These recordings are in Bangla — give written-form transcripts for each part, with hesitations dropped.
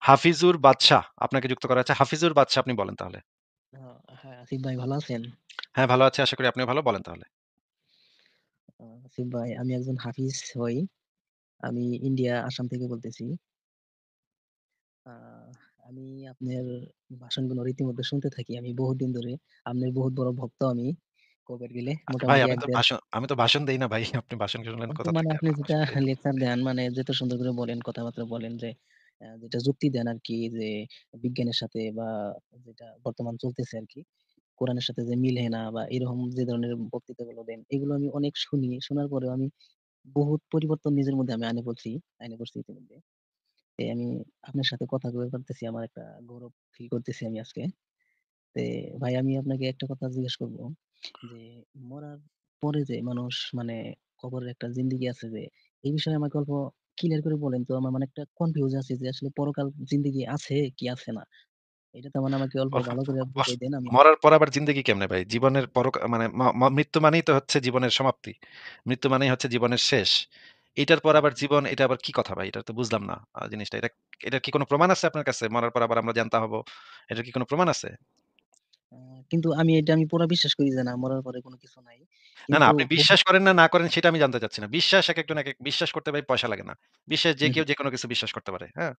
হাফিজুর বাদশাহ আপনাকে যুক্ত করা হয়েছে। হাফিজুর বাদশাহ আপনি বলেন তাহলে। আ হ্যাঁ, আসিফ ভাই ভালো আছেন? হ্যাঁ, ভালো আছি। আশা করি আপনিও ভালো। বলেন তাহলে। আসিফ ভাই আমি একজন হাফিজ হই। আমি ইন্ডিয়া আসাম থেকে বলতেছি। আ আমি আপনার ভাষণগুলো রীতিমতো শুনতে থাকি। আমি বহুদিন ধরে আপনার বহুত বড় ভক্ত আমি। কবের গেলে আচ্ছা ভাই মোটামুটি আমি ১ তো ১.৫ ভাষণ দেই না ভাই। আপনি ভাষণ শুনলেন কিন্তু কোথা মানে থেকে? আপনি আপনার যেটা ভাষণ দেই না। লেকচার দেন মানে যেটা সুন্দর করে বলেন, কথাবার্তা বলেন যে যেটা যুক্তি দেন আরকি যে বিজ্ঞানের সাথে বা যেটা বর্তমান চলতেছে আরকি। কোরআনের সাথে যে মিলে না বা এরকম যে ধরনের বক্তৃতাগুলো দেন, এগুলো আমি অনেক শুনি। শোনার পরেও আমি বহুত পরিবর্তন নিজের মধ্যে আমি আইনে পড়ছি ইতিমধ্যে। আমি আপনার সাথে কথা কইতে পারতেছি। আমার একটা গৌরব ফিল করতেছি আমি আজকে। তে ভাই আমি আপনাকে একটা কথা জিজ্ঞেস করব যে মরার পরে যে মানুষ মানে কবরের একটা জিন্দেগি আছে যে এই বিষয়ে আমাকে অল্প ক্লিয়ার করে বলেন তো। আমার মানে একটা কনফিউজ আছি যে আসলে পরকাল জিন্দেগি আছে কি আছে না। এটা তো মানে আমাকে অল্প ওহ, ভালো করে বস বুঝাই দেন আমি। মরার পর আবার জিন্দেগি কেমনে ভাই? জীবনের মানে মৃত্যু মানেই তো হচ্ছে জীবনের সমাপ্তি। মৃত্যু মানেই হচ্ছে জীবনের শেষ। এটার পর আবার জীবন এটা আবার কি কথা ভাই? এটা তো বুঝলাম না জিনিসটা। এটার কি কোনো প্রমাণ আছে আপনার কাছে? মরার পর আবার আমরা জানতা হব। এটার কি কোনো প্রমাণ আছে? আ কিন্তু আমি পুরা বিশ্বাস করি যে না মরার পরে কোন কিছু নাই। না, কিন্তু আপনি বিশ্বাস করেন না করেন সেটা আমি জানতে চাচ্ছি না। বিশ্বাস একেকজন একেক বিশ্বাস করতে ভাই পয়সা লাগে না। বিশ্বাস যে হুম, কেউ হুম, যেকোনো কিছু বিশ্বাস করতে পারে। হ্যাঁ?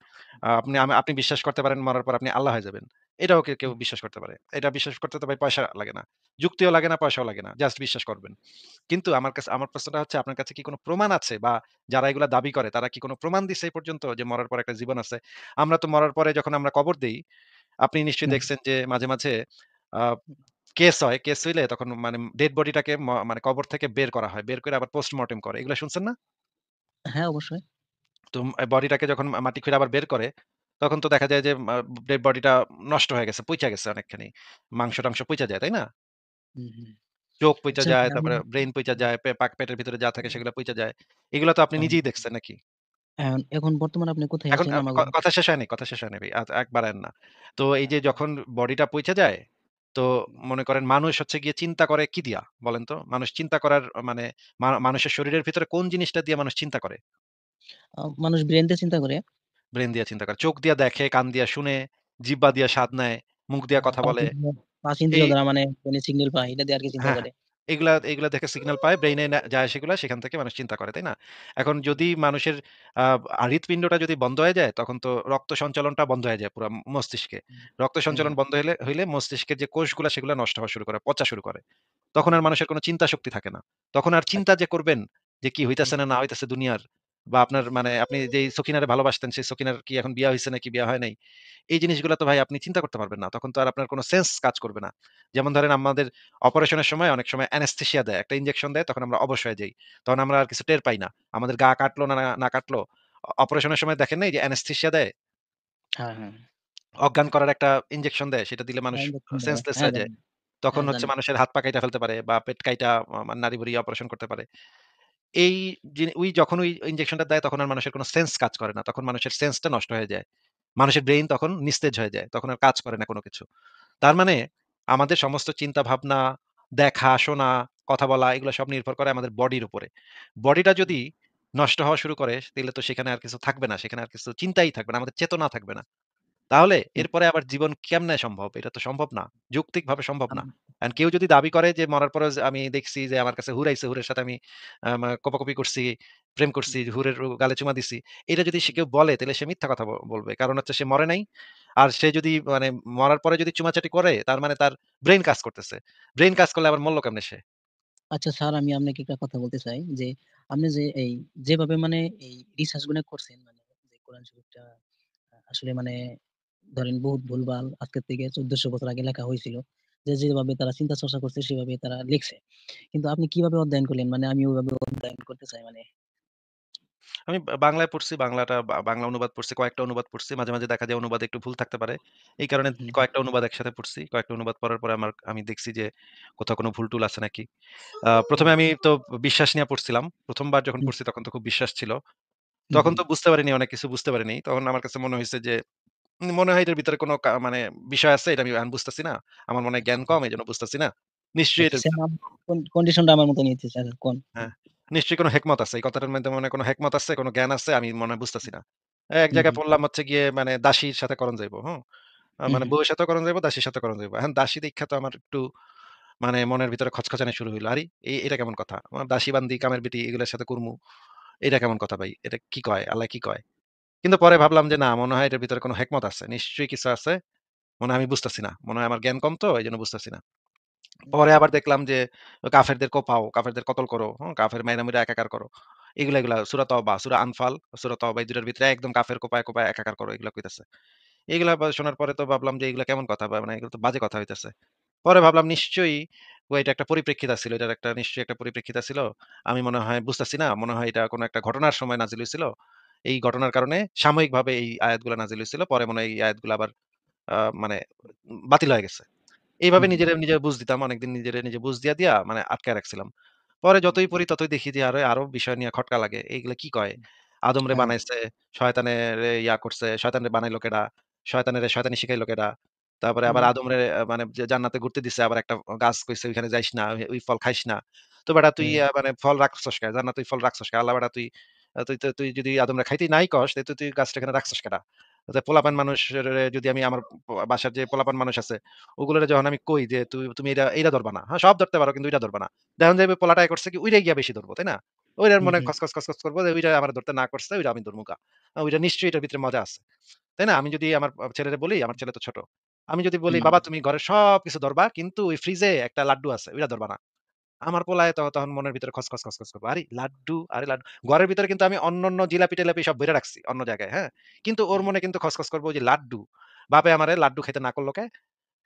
আপনি বিশ্বাস করতে পারেন মরার পর আপনি আল্লাহ হয়ে যাবেন। এটাও কেউ হুম, বিশ্বাস করতে পারে। এটা বিশ্বাস করতে তো ভাই পয়সা লাগে না। যুক্তিও লাগে না, পয়সাও লাগে না। জাস্ট বিশ্বাস করবেন। কিন্তু আমার প্রশ্নটা হচ্ছে আপনার কাছে কি কোনো প্রমাণ আছে বা যারা এগুলা দাবি করে তারা কি কোনো প্রমাণ দিছে এই পর্যন্ত যে মরার পর একটা জীবন আছে? আমরা তো মরার পরে যখন আমরা কবর দেই, আপনি নিশ্চয়ই হুম, দেখছেন যে মাঝে মাঝে আ কেস হয়। কেস হইলে তখন মানে ডেড বডিটাকে মানে কবর থেকে বের করা হয়। বের করে আবার পোস্টমর্টেম করে। এগুলা শুনছেন না? হ্যাঁ, অবশ্যই। তো বডিটাকে যখন মাটি খুইড়া আবার বের করে, তখন তো দেখা যায় যে ডেড বডিটা নষ্ট হয়ে গেছে, পইচা গেছে অনেকখানি। মাংস-টাংস পইচা যায়, তাই না? হুম, হুম। চোখ পইচা আচ্ছা যায়, ভাই আমি তারপরে ব্রেইন পইচা হুম, যায়, পেটের ভিতরে যা থাকে হুম, সেগুলা পইচা যায়। এগুলা তো আপনি হুম। নিজেই দেখছেন নাকি? এখন বর্তমানে আপনি কোথায় এখন আছেন আ ক আমাগো? কথা শেষ হয়নি, কথা শেষ হয়নি ভাই। এক বাড়ায়েন না। তো এই যে আচ্ছা। যখন বডিটা পইচা যায়, তো হুম। মনে করেন মানুষ হচ্ছে গিয়ে চিন্তা করে কি দিয়া? বলেন তো? মানুষ চিন্তা করার মানে মানুষের শরীরের ভিতরে কোন জিনিসটা দিয়ে মানুষ চিন্তা করে? মানুষ ব্রেইন দিয়ে চিন্তা করে। ব্রেইন দিয়া চিন্তা করে। চোখ দিয়া দেখে, কান দিয়া শুনে, জিহ্বা দিয়া স্বাদ নেয়, মুখ দিয়া কথা ৫ বলে। ইন্দ্রিয় ৫ এই ইন্দ্রিয় দ্বারা মানে সিগন্যাল পায়। এটা দিয়ে আরকি চিন্তা হ্যাঁ, হ্যাঁ। করে। এগুলা দেখে সিগন্যাল পায়, ব্রেইনে যায় সেগুলা, সেখান থেকে মানুষ চিন্তা করে, তাই না? এখন যদি মানুষের আ হৃৎপিণ্ডটা যদি বন্ধ হয়ে যায়, তখন তো রক্ত সঞ্চালনটা বন্ধ হয়ে যায় পুরা মস্তিষ্কে। হুম, রক্ত হুম, সঞ্চালন বন্ধ হইলে মস্তিষ্কের যে কোষগুলা সেগুলা নষ্ট হওয়া শুরু করে, পচা শুরু করে। তখন হুম। আর মানুষের কোনো চিন্তা শক্তি থাকে না। তখন আর চিন্তা আচ্ছা। যে করবেন যে কি হুম, হইতেছে না হইতেছে দুনিয়ার বা আপনার মানে আপনি যেই সকিনারে ভালোবাসতেন সেই সকিনার কি এখন বিয়া হইছে নাকি বিয়া হয় নাই? এই জিনিসগুলা তো ভাই আপনি চিন্তা করতে পারবেন না। তখন তো আর আপনার কোনো সেন্স কাজ করবে না। যেমন ধরেন আমাদের অপারেশনের সময় অনেক সময় অ্যানেসথেসিয়া দেয়। একটা ইনজেকশন দেয় তখন আমরা অবশ হয়ে যাই। তখন আমরা আর কিছু টের পাই না। আমাদের গা কাটলো না কাটলো। অপারেশনের সময় দেখেন নাই যে অ্যানেসথেসিয়া দেয়? হ্যাঁ, হ্যাঁ। অজ্ঞান করার একটা ইনজেকশন দেয়। সেটা দিলে মানুষ হ্যাঁ, ইনজেকশন দেয়। সেন্সলেস হ্যাঁ, হয়ে যায়। জানি। তখন হ্যাঁ, হচ্ছে জানি। মানুষের হাত পা কাইটা ফেলতে পারে বা পেট কাইটা নাড়ি-ভুড়ি অপারেশন করতে পারে। এই যখন ওই ইনজেকশনটা দেয় তখন আর মানুষের কোন সেন্স কাজ করে না। তখন মানুষের সেন্সটা নষ্ট হয়ে যায়। মানুষের ব্রেইন তখন নিস্তেজ হয়ে যায়। তখন আর কাজ করে না কোন কিছু। তার মানে আমাদের সমস্ত চিন্তা ভাবনা, দেখা, শোনা, কথা বলা এগুলো সব নির্ভর করে আমাদের বডির উপরে। বডিটা হুম, যদি নষ্ট হওয়া শুরু করে তাইলে তো সেখানে আর কিছু থাকবে না। সেখানে আর কিছু চিন্তাই থাকবে না। আমাদের চেতনা থাকবে না। তাহলে হুম। এরপরে আবার জীবন কেমনে সম্ভব? এটা তো সম্ভব না। যৌক্তিকভাবে সম্ভব আম না। এখন কেউ যদি দাবি করে যে মরার পরেও যে আমি দেখছি যে আমার কাছে হুর আইছে, হুরের সাথে আমি কোপাকুপি করছি, প্রেম করছি, হুম, হুরের গালে চুমা দিছি। এটা যদি সে হুম। কেউ বলে তাইলে সে মিথ্যা কথা বলবে। কারণ হচ্ছে সে মরে নাই। আর সে যদি মানে মরার পরে যদি চুমাচাটি করে তার মানে তার ব্রেইন কাজ করতেছে। ব্রেইন কাজ করলে আবার মরল কেমনে সে? আচ্ছা স্যার আমি আপনাকে একটা কথা বলতে চাই যে, আপনি যে যেভাবে মানে এই রিসার্চ গুলো করছেন মানে যে কোরআন শরীফটা আসলে মানে ধরেন বহুত ভুলভাল আজকের থেকে ১৪০০ বছর আগে লেখা হয়েছিল। যেভাবে তারা চিন্তা চর্চা করছে সেভাবে তারা লিখছে। কিন্তু আপনি কিভাবে অধ্যয়ন করলেন? মানে আমি ওইভাবে অধ্যয়ন করতে চাই মানে। আমি বাংলায় পড়ছি, বাংলা অনুবাদ পড়ছি, কয়েকটা অনুবাদ পড়ছি। মাঝে মাঝে দেখা যায় অনুবাদে একটু ভুল থাকতে পারে। এই কারণে হুম, কয়েকটা অনুবাদ একসাথে পড়ছি। কয়েকটা অনুবাদ পড়ার পরে আমি দেখছি যে কোথাও কোনো ভুল-টুল আছে নাকি। ১ম হুম, এ আমি তো বিশ্বাস নিয়ে পড়ছিলাম। ১ম বার যখন হুম, পড়ছি তখন তো খুব বিশ্বাস ছিল। হুম, তখন হুম। তো বুঝতে পারিনি, অনেক কিছু বুঝতে পারিনি। তখন আমার কাছে মনে হইছে যে মনে হয় এটার ভিতরে কোনো মানে বিষয় আছে এটা আমি এখন বুঝতেছি না। আমার মনে হয় আচ্ছা, জ্ঞান কম এজন্য বুঝতেছি না। নিশ্চয়ই আচ্ছা এটার সেম কন্ডিশনটা আমার মতনই হচ্ছে স্যার কোন? হ্যাঁ, নিশ্চয়ই কোনো হেকমত আছে। এই কথাটার মধ্যে মনে হয় কোনো হেকমত আছে, কোনো জ্ঞান আছে আমি মনে হয় বুঝতেছি না। এক হুম, জায়গায় হুম, পড়লাম হচ্ছে গিয়ে মানে দাসীর সাথে করণ যাইব, হুম? হুম, মানে হুম, বউয়ের সাথেও করণ যাইব, দাসীর সাথেও করণ যাইব। এখন দাসী দেইখ্যা তো আমার একটু মানে মনের ভিতরে খচখচানি শুরু হইল। আরে এটা কেমন কথা? আমার দাসী বান্দি, কামের বেটি এগুলোর সাথে করমু। এটা কেমন কথা ভাই? এটা কি কয়? আল্লাহ কি কয়? কিন্তু পরে হুম, ভাবলাম যে না মনে হয় এটার ভিতরে কোনো হেকমত আছে। নিশ্চয়ই কিছু আছে। মনে হয় আমি বুঝতাছি না। মনে হয় আমার জ্ঞান কম তো এইজন্য বুঝতাছি না। হুম, পরে আবার দেখলাম যে কাফেরদের কোপাও, কাফেরদের কতল করো, কাফের মাইরা মুইরা একাকার করো। এগুলা সূরা তওবা, সূরা আনফাল, সূরা তওবা এই ২ টার ভিতরে একদম কাফের কোপায়, কোপায় একাকার করো এগুলা কইতেছে। এগুলা শোনার পরে তো ভাবলাম যে এগুলা কেমন কথা বা মানে এগুলো তো বাজে কথা হইতেছে। পরে ভাবলাম নিশ্চয়ই এটা একটা পরিপ্রেক্ষিত ছিল। এটার একটা নিশ্চয়ই একটা পরিপ্রেক্ষিত ছিল। আমি মনে হয় বুঝতাছি না। মনে হয় এটা কোন একটা ঘটনার সময় নাজিল হইছিল। এই ঘটনার কারণে সাময়িকভাবে এই আয়াতগুলা নাজিল হইছিল। পরে মনে হয় এই আয়াতগুলা আবার মানে বাতিল হয়ে গেছে। এইভাবে হুম, নিজেরে বুঝ দিতাম। অনেকদিন নিজে বুঝ দিয়া মানে আটকায় রাখছিলাম। পরে হুম, যতই পড়ি ততই দেখি যে আরো বিষয় নিয়ে খটকা লাগে। এইগুলা কি কয়? আদমরে হ্যাঁ, বানাইছে, শয়তানেরে করছে, শয়তানরে বানাইলো কেডা? শয়তানেরে শয়তানি শিখাইলো কেডা? তারপরে আবার হুম, আদমরে মানে যে জান্নাতে ঘুরতে দিছে আবার একটা গাছ কইছে ওইখানে যাইস না, ওই ফল খাইস না। তো বেটা তুই হুম, মানে ফল রাখছস কে? জান্নাতে তুই ফল রাখছস কে? আল্লাহ বেটা তুই তুই যদি আদমরে খাইতেই নাই কস, তাইলে তুই গাছটা এখানে রাখছস কেডা? পোলাপান হুম, মানুষরে যদি আমি আমার বাসার যে পোলাপান মানুষ আছে ওগুলোরে যখন আমি কই যে তুমি এইটা ধরবা না। হ্যাঁ, সব ধরতে পারো কিন্তু ওইটা ধরবা না। দেখুন যে পোলাটা করছে কি ওইটাই গিয়া বেশি ধরবো, তাই না? ওইটার হুম, মনে হুম, খচখচ করবো যে ওইটা আমার ধরতে না করছে, ওইটা আমি ধরমু গা। ওইটা নিশ্চয়ই এটার ভিতরে মজা আছে। তাই না? আমি যদি আমার ছেলেরে বলি, আমার ছেলে তো ছোট। আমি যদি বলি, হুম, "বাবা তুমি ঘরের সবকিছু ধরবা কিন্তু ওই ফ্রিজে একটা লাড্ডু আছে, ওইটা ধরবা না।" আমার পোলায় তখন মনের ভিতরে খচখচ করবে। আরে লাড্ডু, আরে লাড্ডু। ঘরের ভিতরে কিন্তু আমি অন্যান্য জিলাপি-টিলাপি সব ভইরা রাখছি অন্য জায়গায়, হ্যাঁ? কিন্তু ওর হুম, মনে কিন্তু খচখচ করবে ওই যে লাড্ডু। বাপে আমারে লাড্ডু খাইতে না করল কে?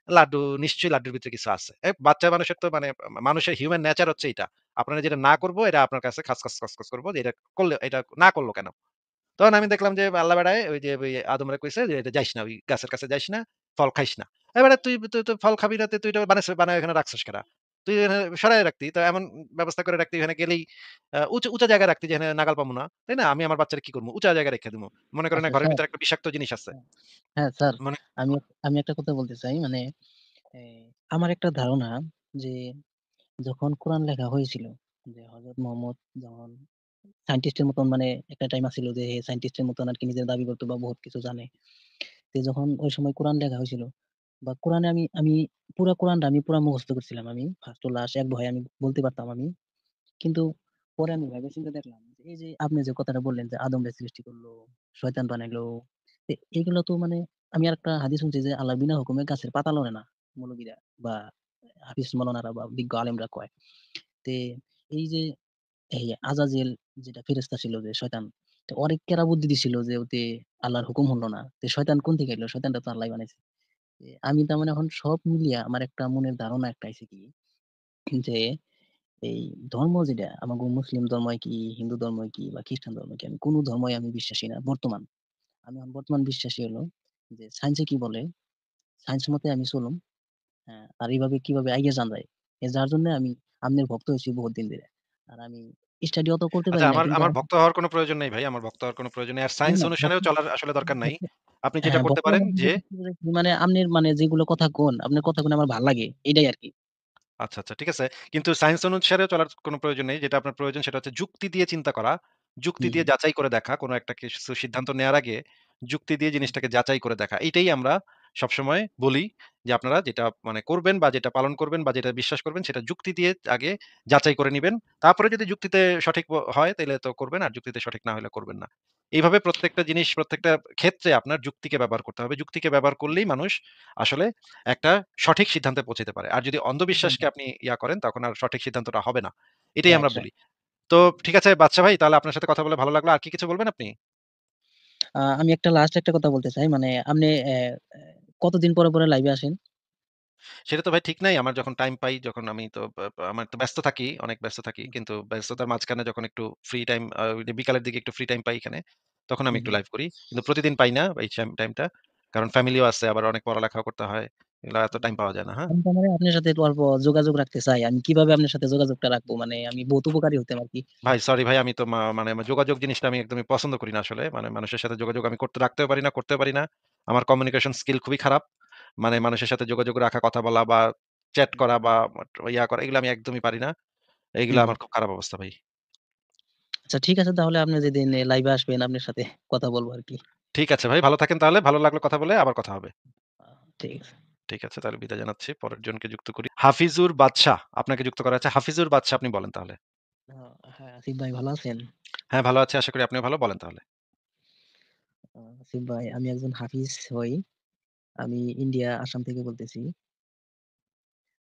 লাড্ডু নিশ্চয়ই লাড্ডুর ভিতরে কিছু আছে। বাচ্চা মানুষের তো মানে মানুষের হিউমেন নেচার হচ্ছে এইটা। আপনারা যেটা না করব এটা আপনার কাছে খচখচ করব যে এটা করলে এটা না করল কেন? তখন আমি দেখলাম যে আল্লাহ বেড়ায় ওই আদমরে কইছে যে, "এটা যাইস না, ওই গাছের কাছে যাইস না, ফল খাইস না।" বেটা তুই তো ফল খাবি না, তুই এটা বানায় এখানে রাখছিস কেডা? তুই এখানে সরায় রাখতি। তো এমন ব্যবস্থা করে রাখতি এখানে গেলেই উঁচা জায়গায় রাখতি যেখানে নাগাল পামু না। তাই না? আমি আমার বাচ্চারে কি করব? উঁচা জায়গায় রেখে দিমু। মনে করেন না আচ্ছা ঘরের স্যার, ভিতরে একটা বিষাক্ত জিনিস আছে। হ্যাঁ, হ্যাঁ, স্যার, মনে আমি আমি একটা কথা বলতে চাই মানে এ আমার একটা ধারণা যে যখন কোরআন লেখা হয়েছিল যে হযরত মুহাম্মদ যখন সায়েন্টিস্টের মতন মানে একটা টাইম আছিল যে সায়েন্টিস্টের মতন আরকি নিজের দাবি করত বা বহুত কিছু জানে। তো যখন ওই সময় কোরআন লেখা হয়েছিল বা কোরআনে আমি পুরা কোরআনটা আমি পুরা মুখস্থ করছিলাম আমি। ফার্স্ট টু লাস্ট এক ভয়ে আমি বলতে পারতাম আমি। কিন্তু পরে আমি ভেবে চিন্তে দেখলাম যে এই যে আপনি যে কথাটা বললেন যে আদমরে সৃষ্টি করলো, শয়তান বানাইলো। এগুলো তো মানে আমি আরেকটা হাদিস শুনছি যে আল্লাহর বিনা হুকুমে গাছের পাতা লড়ে না। মৌলবীরা বা হাফিজ মাওলানারা বা বিজ্ঞ আলেমরা কয়। তে এই যে এই আজাজিল যেটা ফেরেশতা ছিল যে শয়তান। তো ওরে কেডা বুদ্ধি দিছিল যে ওতে আল্লাহর হুকুম হলো না। তো শয়তান কোন থেকে এলো? শয়তানটা তো আল্লাহই বানাইছে। আমি তার মানে এখন সব মিলিয়া আমার একটা মনের ধারণা একটা আইছে কি যে এই ধর্ম যেটা আমাগো মুসলিম ধর্মই কি, হিন্দু ধর্মই কি বা খ্রিস্টান ধর্মই কি আমি কোন ধর্মই আমি বিশ্বাসী না বর্তমান। আমি এখন বর্তমান বিশ্বাসী হলো যে সায়েন্স এ কি বলে, সায়েন্স মতে আমি চলুম। হ্যাঁ, আর এইভাবে কিভাবে আইগা যান যায়। যার জন্য আমি আমনের ভক্ত হইছি বহুত দিন ধইরা। আর আমি স্টাডি অত করতে আচ্ছা পারি না আমার কিন্তু আমার আমি ভক্ত হওয়ার কোনো প্রয়োজন নেই ভাই। আমার ভক্ত হওয়ার কোনো প্রয়োজন নেই। আর না, সায়েন্স না ভক্ত অনুসারেও চলার আসলে দরকার নাই। ভক্ত আপনি যেটা হ্যাঁ, করতে ভক্ত পারেন হওয়ার যে মানে আমনের মানে যেগুলো কথা কোন, আপনার কথা শুনে আমার ভাল লাগে। এটাই আরকি। আচ্ছা, ঠিক আছে। কিন্তু সায়েন্স অনুসারে চলার কোনো প্রয়োজন নেই। যেটা আপনার প্রয়োজন সেটা হচ্ছে যুক্তি দিয়ে চিন্তা করা। যুক্তি হুম, দিয়ে যাচাই করে দেখা। কোনো একটা কিছু সিদ্ধান্ত নেওয়ার আগে যুক্তি দিয়ে হুম, জিনিসটাকে যাচাই করে দেখা। এইটাই আমরা সবসময় বলি যে আপনারা যেটা মানে করবেন বা যেটা পালন করবেন বা যেটা বিশ্বাস করবেন সেটা যুক্তি দিয়ে আগে যাচাই করে নিবেন। তারপরে যদি যুক্তিতে সঠিক হয় তাইলে তো করবেন। আর যুক্তিতে সঠিক না হলে করবেন না। এইভাবে প্রত্যেকটা জিনিস প্রত্যেকটা ক্ষেত্রে আপনার যুক্তিকে ব্যবহার করতে হবে। যুক্তিকে ব্যবহার করলেই মানুষ আসলে একটা সঠিক সিদ্ধান্তে পৌঁছাতে পারে। আর যদি হুম, অন্ধবিশ্বাসকে আপনি করেন তখন আর সঠিক সিদ্ধান্তটা হবে না। এটাই রাইট, আমরা বলি। রাইট। তো ঠিক আছে বাদশা ভাই তাহলে আপনার সাথে কথা বলে ভালো লাগলো। আর কি কিছু বলবেন আপনি? আমি একটা লাস্ট একটা কথা বলতে চাই। মানে আপনি কতদিন পরে লাইভে আসেন? সেটা তো ভাই ঠিক নাই। আমার যখন টাইম পাই যখন আমি তো আমার তো ব্যস্ত থাকি, অনেক ব্যস্ত থাকি। হুম, কিন্তু হুম, ব্যস্ততার মাঝখানে যখন একটু ফ্রি টাইম ওই যে বিকালের দিকে একটু ফ্রি টাইম পাই এখানে, তখন আমি হুম, একটু হুম। লাইভ করি। কিন্তু প্রতিদিন পাই না এই টাইমটা। কারণ ফ্যামিলিও আছে আবার অনেক পড়ালেখাও করতে হয়। এগুলা এত টাইম পাওয়া যায় না। হ্যাঁ? আমি তার মানে আপনার সাথে একটু অল্প যোগাযোগ রাখতে চাই। আমি কিভাবে আপনার সাথে যোগাযোগটা রাখবো? মানে আমি বহুত উপকারী হইতাম আরকি। ভাই সরি ভাই আমি তো মানে যোগাযোগ জিনিসটা আমি একদমই পছন্দ করি না আসলে। মানে মানুষের সাথে যোগাযোগ আমি রাখতেও পারি না, করতেও পারি না। আমার কমিউনিকেশন স্কিল খুবই খারাপ। মানে মানুষের সাথে যোগাযোগ রাখা, কথা বলা বা চ্যাট হুম, করা বা করা এগুলো আমি একদমই পারি না। এগুলা হুম, হুম। আমার খুব খারাপ অবস্থা ভাই। আচ্ছা ঠিক আছে তাহলে আপনি যেদিন লাইভে আসবেন আপনার সাথে কথা বলবো আরকি। ঠিক আছে ভাই, ভালো থাকেন তাহলে। ভালো লাগলো কথা বলে। আবার কথা হবে। আ ঠিক আছে। ঠিক আছে, তাহলে বিদায় জানাচ্ছি। পরের জনকে যুক্ত করি। হাফিজুর বাদশাহ, আপনাকে যুক্ত করা হচ্ছে। হাফিজুর বাদশাহ, আপনি বলেন তাহলে। আ হ্যাঁ, আসিফ ভাই ভালো আছেন? হ্যাঁ, ভালো আছি। আশা করি আপনিও ভালো। বলেন তাহলে। আসিফ ভাই আমি একজন হাফিজ হই। আমি ইন্ডিয়া আসাম থেকে বলতেছি।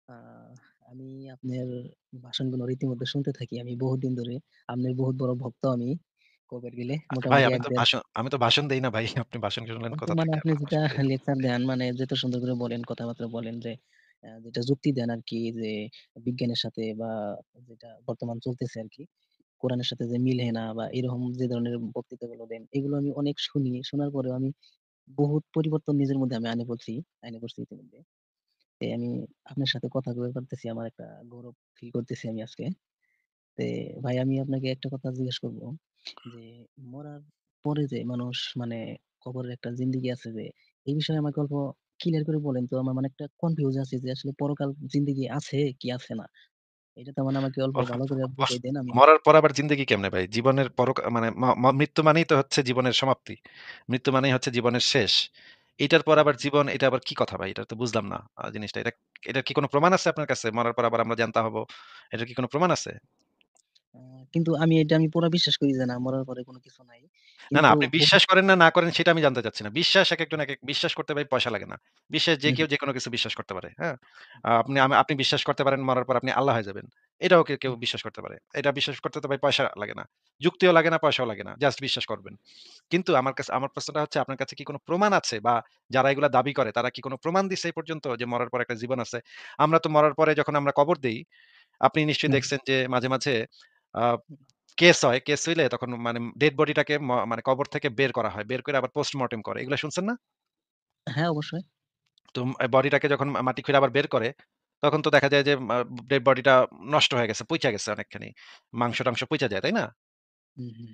আ আমি আপনার ভাষণগুলো রীতিমতো শুনতে থাকি। আমি বহুদিন ধরে আপনার বহুত বড় ভক্ত আমি। কবের গেলে আচ্ছা ভাই, মোটামুটি আমি তো ১-১.৫ ভাষণ দেই না ভাই। আপনি ভাষণ শুনলেন অন্ত কোথা মানে থেকে? আপনি আমার যেটা ভাষণ দেই না। লেকচার দেন মানে যেটা সুন্দর করে বলেন, কথাবার্তা বলেন যে যেটা যুক্তি দেন আরকি যে বিজ্ঞানের সাথে বা যেটা বর্তমান চলতেছে আরকি। কোরআনের সাথে যে মিলে না বা এরকম যে ধরনের বক্তৃতাগুলো দেন, এগুলো আমি অনেক শুনি। শোনার পরেও আমি বহুত পরিবর্তন নিজের মধ্যে আমি আনে পড়ছি ইতিমধ্যে। আমি আপনার সাথে কথা কয়ে পারতেছি। আমার একটা গৌরব ফিল করতেছি আমি আজকে। তে ভাই আমি আপনাকে একটা কথা জিজ্ঞেস করব যে মরার পরে যে মানুষ মানে কবরের একটা জিন্দেগি আছে যে এই বিষয়ে আমাকে অল্প ক্লিয়ার করে বলেন তো। আমার মানে একটা কনফিউজ আছি যে আসলে পরকাল জিন্দেগি আছে কি আছে না। এটা তো মানে আমাকে অল্প ওহ! ভালো করে বস বুঝাই দেন আমি। মরার পর আবার জিন্দেগি কেমনে ভাই? জীবনের মানে মৃত্যু মানেই তো হচ্ছে জীবনের সমাপ্তি। মৃত্যু মানেই হচ্ছে জীবনের শেষ। এটার পর আবার জীবন, এটা আবার কি কথা ভাই? এটা তো বুঝলাম না জিনিসটা। এটার কি কোন প্রমাণ আছে আপনার কাছে? মরার পর আবার আমরা জানতা হব। এটার কি কোন প্রমাণ আছে? আ কিন্তু আমি পুরা বিশ্বাস করি যে না মরার পরে কোন কিছু নাই। না, না, কিন্তু আপনি বিশ্বাস করেন না করেন সেটা আমি জানতে চাচ্ছি না। বিশ্বাস একেকজন একেক বিশ্বাস করতে ভাই পয়সা লাগে না। বিশ্বাস যে হুম, কেউ যেকোনো কিছু বিশ্বাস করতে পারে। হ্যাঁ? আপনি বিশ্বাস করতে পারেন মরার পর আপনি আল্লাহ হয়ে যাবেন। এটাও কেউ হুম, বিশ্বাস করতে পারে। এটা বিশ্বাস করতে তো ভাই পয়সা লাগে না। যুক্তিও লাগে না, পয়সাও লাগে না। জাস্ট বিশ্বাস করবেন। কিন্তু আমার প্রশ্নটা হচ্ছে আপনার কাছে কি কোন প্রমাণ আছে, বা যারা এগুলা দাবি করে তারা কি কোন প্রমাণ দিছে এই পর্যন্ত যে মরার পর একটা জীবন আছে? আমরা তো মরার পরে যখন আমরা কবর দেই, আপনি নিশ্চয়ই হুম, দেখছেন যে মাঝে, মাঝে আ কেস হয়। কেস হইলে তখন মানে ডেড বডিটাকে মানে কবর থেকে বের করা হয়। বের করে আবার পোস্টমর্টেম করে। এগুলা শুনছেন না? হ্যাঁ, অবশ্যই। তো বডিটাকে যখন মাটি খুইড়া আবার বের করে, তখন তো দেখা যায় যে ডেড বডিটা নষ্ট হয়ে গেছে, পইচা গেছে অনেকখানি। মাংস-টাংস পইচা যায়, তাই না? হুম, হুম।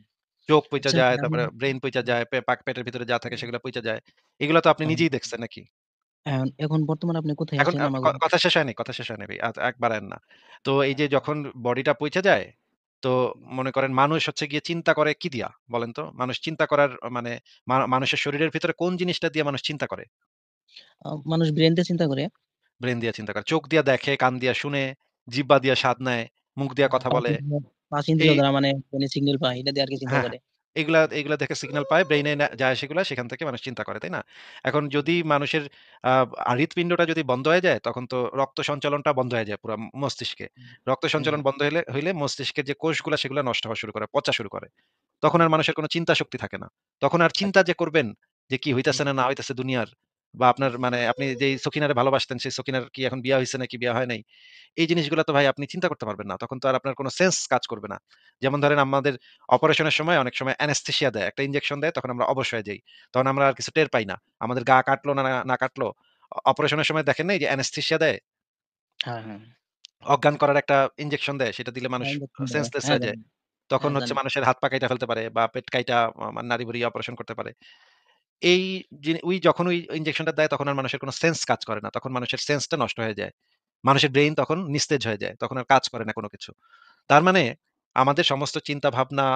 চোখ পইচা আচ্ছা যায়, ভাই আমি তারপরে ব্রেইন পইচা যায়, পেটের ভিতরে যা থাকে সেগুলা পইচা যায়। এগুলা তো আপনি হুম, নিজেই দেখছেন নাকি? এখন বর্তমানে আপনি কোথায় এখন আছেন? আমাকে কথা শেষ হয়নি, কথা শেষ হয়নি ভাই। এক বাড়ায়েন না। তো এই যে আচ্ছা। যখন বডিটা পইচা যায়, তো হুম। মনে করেন মানুষ হচ্ছে গিয়ে চিন্তা করে কি দিয়া? বলেন তো? মানুষ চিন্তা করার মানে মানুষের শরীরের ভিতরে কোন জিনিসটা দিয়ে মানুষ চিন্তা করে? মানুষ ব্রেইন দিয়ে চিন্তা করে। ব্রেইন দিয়া চিন্তা করে। চোখ দিয়া দেখে, কান দিয়া শুনে, জিহ্বা দিয়া স্বাদ নেয়, মুখ দিয়া কথা ৫ বলে। ইন্দ্রিয় ৫ এই ইন্দ্রিয় দ্বারা মানে সিগন্যাল পায়। এটা দিয়ে আরকি চিন্তা হ্যাঁ, হ্যাঁ। করে। এগুলা দেখে সিগন্যাল পায়, ব্রেইনে যায় সেগুলা, সেখান থেকে মানুষ চিন্তা করে, তাই না? এখন যদি মানুষের আ হৃৎপিণ্ডটা যদি বন্ধ হয়ে যায়, তখন তো রক্ত সঞ্চালনটা বন্ধ হয়ে যায় পুরা মস্তিষ্কে। হুম, রক্ত হুম, সঞ্চালন বন্ধ হইলে মস্তিষ্কের যে কোষগুলা সেগুলা নষ্ট হওয়া শুরু করে, পচা শুরু করে। তখন হুম, আর মানুষের কোনো চিন্তা শক্তি থাকে না। তখন আর চিন্তা আচ্ছা। যে করবেন যে কি হুম, হইতেছে না হইতেছে দুনিয়ার, বা আপনার মানে আপনি যেই সকিনারে ভালোবাসতেন সেই সকিনার কি এখন বিয়া হইছে নাকি বিয়া হয় নাই, এই জিনিসগুলা তো ভাই আপনি চিন্তা করতে পারবেন না। তখন তো আর আপনার কোনো সেন্স কাজ করবে না। যেমন ধরেন আমাদের অপারেশনের সময় অনেক সময় অ্যানেসথেসিয়া দেয়। একটা ইনজেকশন দেয়, তখন আমরা অবশ হয়ে যাই। তখন আমরা আর কিছু টের পাই না। আমাদের গা কাটলো না কাটলো। অপারেশনের সময় দেখেন নাই যে অ্যানেসথেসিয়া দেয়? হ্যাঁ, হ্যাঁ। অজ্ঞান করার একটা ইনজেকশন দেয়। সেটা দিলে মানুষ হ্যাঁ, ইনজেকশন দেয়। সেন্সলেস হ্যাঁ, হয়ে যায়। জানি। তখন হ্যাঁ, হচ্ছে জানি। মানুষের হাত পা কাইটা ফেলতে পারে, বা পেট কাইটা নাড়ি ভুড়ি অপারেশন করতে পারে। এই যখন ওই ইনজেকশনটা দেয় তখন আর মানুষের কোন সেন্স কাজ করে না। তখন মানুষের সেন্সটা নষ্ট হয়ে যায়। মানুষের ব্রেইন তখন নিস্তেজ হয়ে যায়। তখন আর কাজ করে না কোন কিছু। তার মানে আমাদের সমস্ত চিন্তা ভাবনা,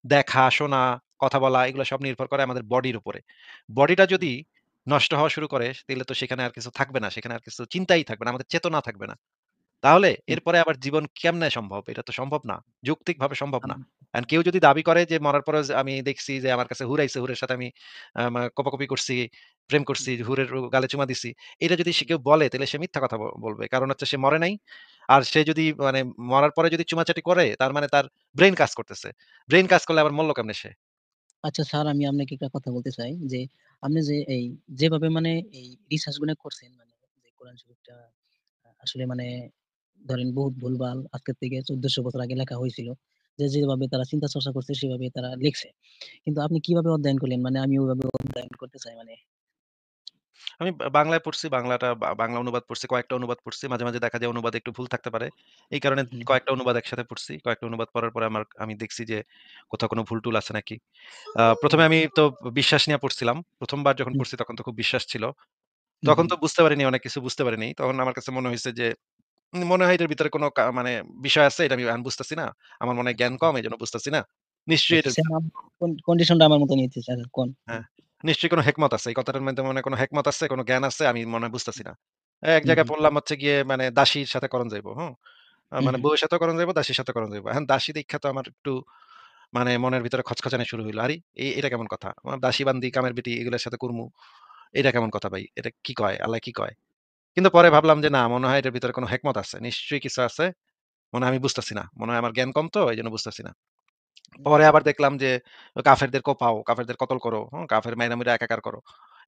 দেখা, শোনা, কথা বলা এগুলো সব নির্ভর করে আমাদের বডির উপরে। বডিটা হুম, যদি নষ্ট হওয়া শুরু করে তাইলে তো সেখানে আর কিছু থাকবে না। সেখানে আর কিছু চিন্তাই থাকবে না। আমাদের চেতনা থাকবে না। তাহলে হুম। এরপরে আবার জীবন কেমনে সম্ভব? এটা তো সম্ভব না। যৌক্তিকভাবে সম্ভব আম না। এখন কেউ যদি দাবি করে যে মরার পরেও যে আমি দেখছি যে আমার কাছে হুর আইছে, হুরের সাথে আমি কোপাকুপি করছি, প্রেম করছি, হুম, হুরের গালে চুমা দিছি। এটা যদি সে হুম। কেউ বলে তাইলে সে মিথ্যা কথা বলবে। কারণ হচ্ছে সে মরে নাই। আর সে যদি মানে মরার পরে যদি চুমাচাটি করে তার মানে তার ব্রেইন কাজ করতেছে। ব্রেইন কাজ করলে আবার মরল কেমনে সে? আচ্ছা স্যার আমি আপনাকে একটা কথা বলতে চাই যে, আপনি যে যেভাবে মানে এই রিসার্চ গুলো করছেন মানে যে কোরআন শরীফটা আসলে মানে ধরেন বহুত ভুলভাল আজকের থেকে ১৪০০ বছর আগে লেখা হয়েছিল। যেভাবে তারা চিন্তা চর্চা করছে সেভাবে তারা লিখছে। কিন্তু আপনি কিভাবে অধ্যয়ন করলেন? মানে আমি ওইভাবে অধ্যয়ন করতে চাই মানে। আমি বাংলায় পড়ছি, বাংলা অনুবাদ পড়ছি, কয়েকটা অনুবাদ পড়ছি। মাঝে, মাঝে দেখা যায় অনুবাদে একটু ভুল থাকতে পারে। এই কারণে হুম, কয়েকটা অনুবাদ একসাথে পড়ছি। কয়েকটা অনুবাদ পড়ার পরে আমি দেখছি যে কোথাও কোনো ভুল-টুল আছে নাকি। ১ম হুম, এ আমি তো বিশ্বাস নিয়ে পড়ছিলাম। ১ম বার যখন হুম, পড়ছি তখন তো খুব বিশ্বাস ছিল। হুম, তখন হুম। তো বুঝতে পারিনি, অনেক কিছু বুঝতে পারিনি। তখন আমার কাছে মনে হইছে যে মনে হয় এটার ভিতরে কোনো মানে বিষয় আছে, এটা আমি এখন বুঝতেছি না। আমার মনে হয় আচ্ছা, জ্ঞান কম, এজন্য বুঝতেছি না। নিশ্চয়ই আচ্ছা এটার সেম কন্ডিশনটা আমার মতনই হইছে স্যার কোন? হ্যাঁ, নিশ্চয়ই কোনো হেকমত আছে। এই কথাটার মধ্যে মনে হয় কোনো হেকমত আছে, কোনো জ্ঞান আছে আমি মনে হয় বুঝতেছি না। এক হু, জায়গায় হু, পড়লাম হচ্ছে গিয়ে মানে দাসীর সাথে করণ যাইব, হুম? হু, মানে হু, বউয়ের সাথেও করণ যাইব, দাসীর সাথে করণ যাইব। এখন দাসী দেইখ্যা তো আমার একটু মানে মনের ভিতরে খচখচানি শুরু হইল। আরে এটা কেমন কথা? আমার দাসী বান্দি, কামের বেটি এগুলোর সাথে করমু। এটা কেমন কথা ভাই? এটা কি কয়? আল্লাহ কি কয়? কিন্তু পরে হু, ভাবলাম যে না মনে হয় এটার ভিতরে কোনো হেকমত আছে। নিশ্চয়ই কিছু আছে। মনে হয় আমি বুঝতেছি না। মনে হয় আমার জ্ঞান কম তো এইজন্য বুঝতেছি না। পরে আবার দেখলাম যে কাফেরদের কোপাও, কাফেরদের কতল করো, কাফের মাইরা-মুইরা একাকার করো।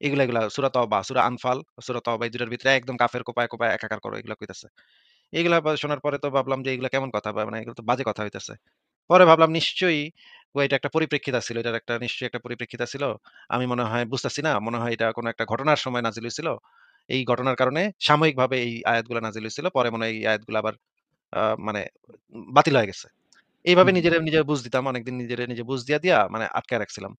এগুলা সূরা তওবা, সূরা আনফাল, সূরা তওবা এই ২ টার ভিতরে একদম কাফের কোপায় একাকার করো এগুলা কইতাছে। এগুলা শোনার পরে তো ভাবলাম যে এগুলা কেমন কথা বা মানে এগুলো তো বাজে কথা হইতেছে। পরে ভাবলাম নিশ্চয়ই এটা একটা পরিপ্রেক্ষিত ছিল। এটার একটা নিশ্চয়ই একটা পরিপ্রেক্ষিত ছিল। আমি মনে হয় বুঝতাছি না। মনে হয় এটা কোন একটা ঘটনার সময় নাজিল হইছিল। এই ঘটনার কারণে সাময়িকভাবে এই আয়াতগুলা নাজিল হইছিল। পরে মনে হয় এই আয়াতগুলা আবার মানে বাতিল হয়ে গেছে। হু, এইভাবে হু, নিজেরে বুঝ দিতাম। অনেকদিন নিজে বুঝ দিয়া মানে আটকায় রাখছিলাম।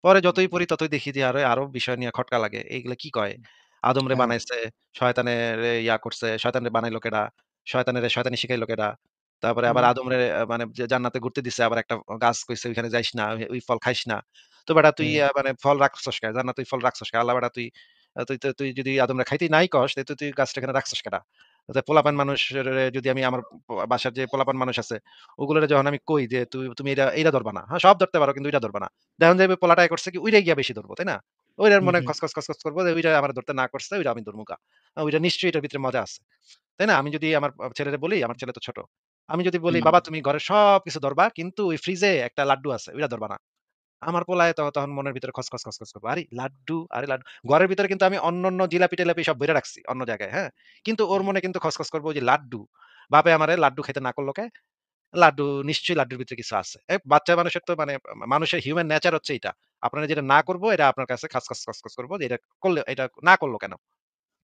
পরে হু, যতই পড়ি ততই দেখি যে আরো বিষয় নিয়ে খটকা লাগে। এইগুলা কি কয়? আদমরে হ্যাঁ, বানাইছে, শয়তানেরে করছে, শয়তানরে বানাইলো কেডা? শয়তানি শিখাইলো কেডা? তারপরে হু, আবার আদমরে মানে যে জান্নাতে ঘুরতে দিছে আবার একটা গাছ কইছে ওইখানে যাইস না, ওই ফল খাইস না। তো বেটা তুই হ্যাঁ, মানে ফল রাখছস কে? জান্নাতে তুই ফল রাখছস কে? আল্লাহ বেটা তুই তুই যদি আদমরে খাইতেই নাই কস, তাহলে তুই গাছটা এখানে রাখছস কেডা? পোলাপান মানুষরে যদি আমি আমার বাসার যে পোলাপান মানুষ আছে ওগুলোরে যখন আমি কই যে, তুমি এইটা ধরবা না। হ্যাঁ, সব ধরতে পারো কিন্তু ওইটা ধরবা না। দেখুন যে পোলাটা করছে কি ওইটাই গিয়া বেশি ধরবো, তাই না? ওইটার হু, মনে হু, খচ করবো যে ওইটা আমারে ধরতে না করছে, ওইটা আমি ধরমু গা। ওইটা নিশ্চয়ই এটার ভিতরে মজা আছে। তাই না? আমি যদি আমার ছেলেরে বলি, আমার ছেলে তো ছোট। আমি যদি বলি, হুম, "বাবা তুমি ঘরের সবকিছু ধরবা কিন্তু ওই ফ্রিজে একটা লাড্ডু আছে, ওইটা ধরবা না।" আমার পোলায় তখন মনের ভিতরে খচ করবে। আরে লাড্ডু, আরে লাড্ডু। ঘরের ভিতরে কিন্তু আমি অন্যান্য জিলাপি-টিলাপি সব ভইরা রাখছি অন্য জায়গায়, হ্যাঁ? কিন্তু ওর হুম, মনে কিন্তু খচ করবে ওই যে লাড্ডু। বাপে আমারে লাড্ডু খাইতে না করল কে? লাড্ডু নিশ্চয়ই লাড্ডুর ভিতরে কিছু আছে। বাচ্চা মানুষের তো মানে মানুষের হিউমেন নেচার হচ্ছে এইটা। আপনারা যেটা না করব এটা আপনার কাছে খচ করব যে এটা করলে এটা না করল কেন?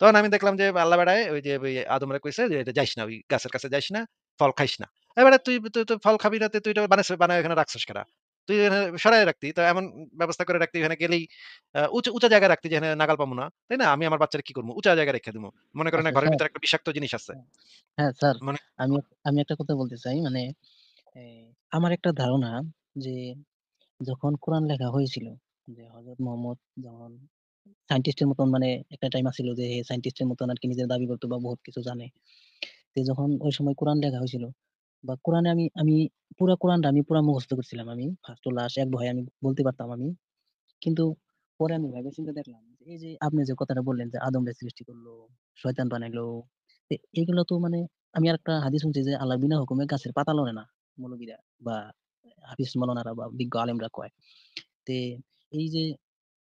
তখন আমি দেখলাম যে আল্লাহ বেড়ায় ওই যে আদমরে কইছে যে, "এটা যাইস না, ওই গাছের কাছে যাইস না, ফল খাইস না।" বেটা তুই তুই তো ফল খাবি না, তুই এটা বানায় এখানে রাখছিস কেডা? তুই এখানে সরায় রাখতি। তো এমন ব্যবস্থা করে রাখতি এখানে গেলেই উঁচা জায়গায় রাখতি যেখানে নাগাল পামু না। তাই না? আমি আমার বাচ্চারে কি করব? উঁচা জায়গায় রেখে দিমু। মনে করেন না আচ্ছা ঘরের স্যার, ভিতরে একটা বিষাক্ত জিনিস আছে। হ্যাঁ, হ্যাঁ স্যার, মনে আমি আমি একটা কথা বলতে চাই মানে এ আমার একটা ধারণা যে যখন কোরআন লেখা হয়েছিল, যে হযরত মুহাম্মদ যখন সায়েন্টিস্টের মতন মানে একটা টাইম আছিল যে সায়েন্টিস্টের মতন আরকি নিজের দাবি করত বা বহুত কিছু জানে। তো যখন ওই সময় কোরআন লেখা হয়েছিল বা কোরআনে আমি পুরা কোরআনটা আমি পুরা মুখস্থ করছিলাম আমি। ফার্স্ট টু লাস্ট এক ভয়ে আমি বলতে পারতাম আমি। কিন্তু পরে আমি ভেবে চিন্তে দেখলাম যে এই যে আপনি যে কথাটা বললেন যে আদমরে সৃষ্টি করলো, শয়তান বানাইলো। এগুলো তো মানে আমি আরেকটা হাদিস শুনছি যে আল্লাহ বিনা হুকুমে গাছের পাতা লরে না। মৌলবীরা বা হাফিজ মাওলানারা বা বিজ্ঞ আলেমরা কয়। তে এই যে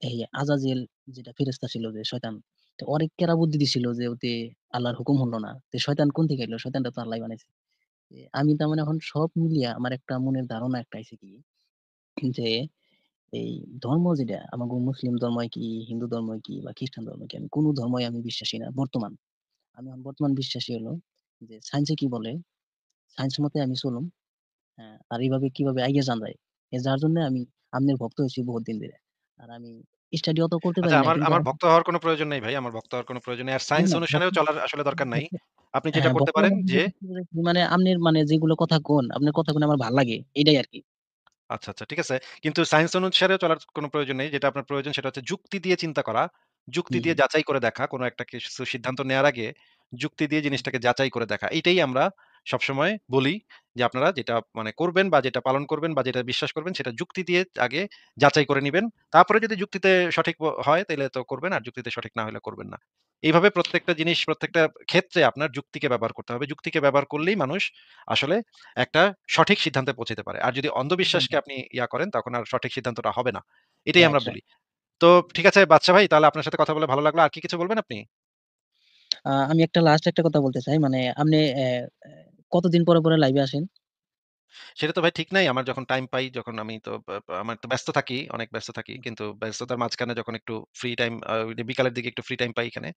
এই আজাজিল যেটা ফেরেশতা ছিল যে শয়তান। তো ওরে কেডা বুদ্ধি দিছিল যে ওতে আল্লাহর হুকুম হলো না। শয়তান কোন থেকে এলো? শয়তানটা তো আল্লাহই বানাইছে। আমি তার মানে এখন সব মিলিয়া আমার একটা মনের ধারণা একটা আইছে কি যে এই ধর্ম যেটা আমাগো মুসলিম ধর্মই কি, হিন্দু ধর্মই কি বা খ্রিস্টান ধর্মই কি আমি কোন ধর্মই আমি বিশ্বাসী না বর্তমান। আমি এখন বর্তমান বিশ্বাসী হলো যে সায়েন্স এ কি বলে, সায়েন্স মতে আমি চলুম। হ্যাঁ, আর এইভাবে কিভাবে আইগা যান যায়। যার জন্য আমি আমনের ভক্ত হইছি বহুত দিন ধইরা। আর আমি স্টাডি অত করতে আচ্ছা পারি না আমার কিন্তু আমার আমি ভক্ত হওয়ার কোনো প্রয়োজন নেই ভাই। আমার ভক্ত হওয়ার কোনো প্রয়োজন নেই। আর না, সায়েন্স না অনুসারেও ভক্ত চলার আসলে দরকার নাই। ভক্ত আপনি যেটা হ্যাঁ, করতে ভক্ত পারেন হওয়ার যে মানে আমনের মানে যেগুলো কথা কোন, আপনার কথা শুনে আমার ভাল লাগে। এইটাই আরকি। আচ্ছা, ঠিক আছে। কিন্তু সায়েন্স অনুসারে চলার কোনো প্রয়োজন নেই। যেটা আপনার প্রয়োজন সেটা হচ্ছে যুক্তি দিয়ে চিন্তা করা। যুক্তি হুম, দিয়ে হুম, যাচাই করে দেখা। কোনো একটা কিছু সিদ্ধান্ত নেওয়ার আগে যুক্তি দিয়ে জিনিসটাকে যাচাই করে দেখা। এইটাই আমরা সবসময় বলি যে আপনারা যেটা মানে করবেন বা যেটা পালন করবেন বা যেটা বিশ্বাস করবেন সেটা যুক্তি দিয়ে আগে যাচাই করে নিবেন। তারপরে যদি যুক্তিতে সঠিক হয় তাইলে তো করবেন। আর যুক্তিতে সঠিক না হলে করবেন না। এইভাবে প্রত্যেকটা জিনিস প্রত্যেকটা ক্ষেত্রে আপনার যুক্তিকে ব্যবহার করতে হবে। যুক্তিকে ব্যবহার করলেই মানুষ আসলে একটা সঠিক সিদ্ধান্তে পৌঁছাতে পারে। আর যদি হুম, অন্ধবিশ্বাসকে আপনি করেন তখন আর সঠিক সিদ্ধান্তটা হবে না। এটাই রাইট, আমরা রাইট। বলি। তো ঠিক আছে বাদশা ভাই তাহলে আপনার সাথে কথা বলে ভালো লাগলো। আর কি কিছু বলবেন আপনি? আমি একটা লাস্ট একটা কথা বলতে চাই। মানে আপনি কতদিন পরে লাইভে আসেন? সেটা তো ভাই ঠিক নাই। আমার যখন টাইম পাই যখন আমি তো আমার তো ব্যস্ত থাকি, অনেক ব্যস্ত থাকি। হুম, কিন্তু হুম, ব্যস্ততার মাঝখানে যখন একটু ফ্রি টাইম ওই যে বিকালের দিকে একটু ফ্রি টাইম পাই এখানে,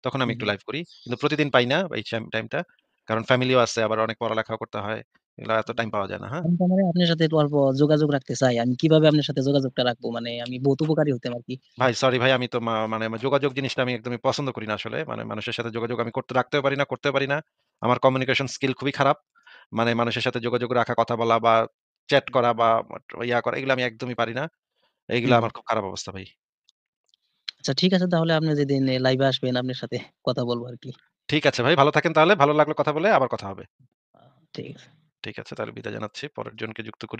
তখন আমি হুম, একটু হুম। লাইভ করি। কিন্তু প্রতিদিন পাই না এই টাইমটা। কারণ ফ্যামিলিও আছে আবার অনেক পড়ালেখাও করতে হয়। এগুলা এত টাইম পাওয়া যায় না। হ্যাঁ? আমি তার মানে আপনার সাথে একটু অল্প যোগাযোগ রাখতে চাই। আমি কিভাবে আপনার সাথে যোগাযোগটা রাখবো? মানে আমি বহুত উপকারী হইতাম আরকি। ভাই সরি ভাই আমি তো মানে যোগাযোগ জিনিসটা আমি একদমই পছন্দ করি না আসলে। মানে মানুষের সাথে যোগাযোগ আমি রাখতেও পারি না, করতেও পারি না। আমার কমিউনিকেশন স্কিল খুবই খারাপ। মানে মানুষের সাথে যোগাযোগ রাখা, কথা বলা বা চ্যাট হুম, করা বা করা এগুলো আমি একদমই পারি না। এগুলা হুম। আমার খুব খারাপ অবস্থা ভাই। আচ্ছা ঠিক আছে তাহলে আপনি যেদিন লাইভে আসবেন আপনার সাথে কথা বলবো আরকি। ঠিক আছে ভাই, ভালো থাকেন তাহলে। ভালো লাগলো কথা বলে। আবার কথা হবে। ঠিক আছে। ঠিক আছে, তাহলে বিদায় জানাচ্ছি। পরের জনকে যুক্ত করি।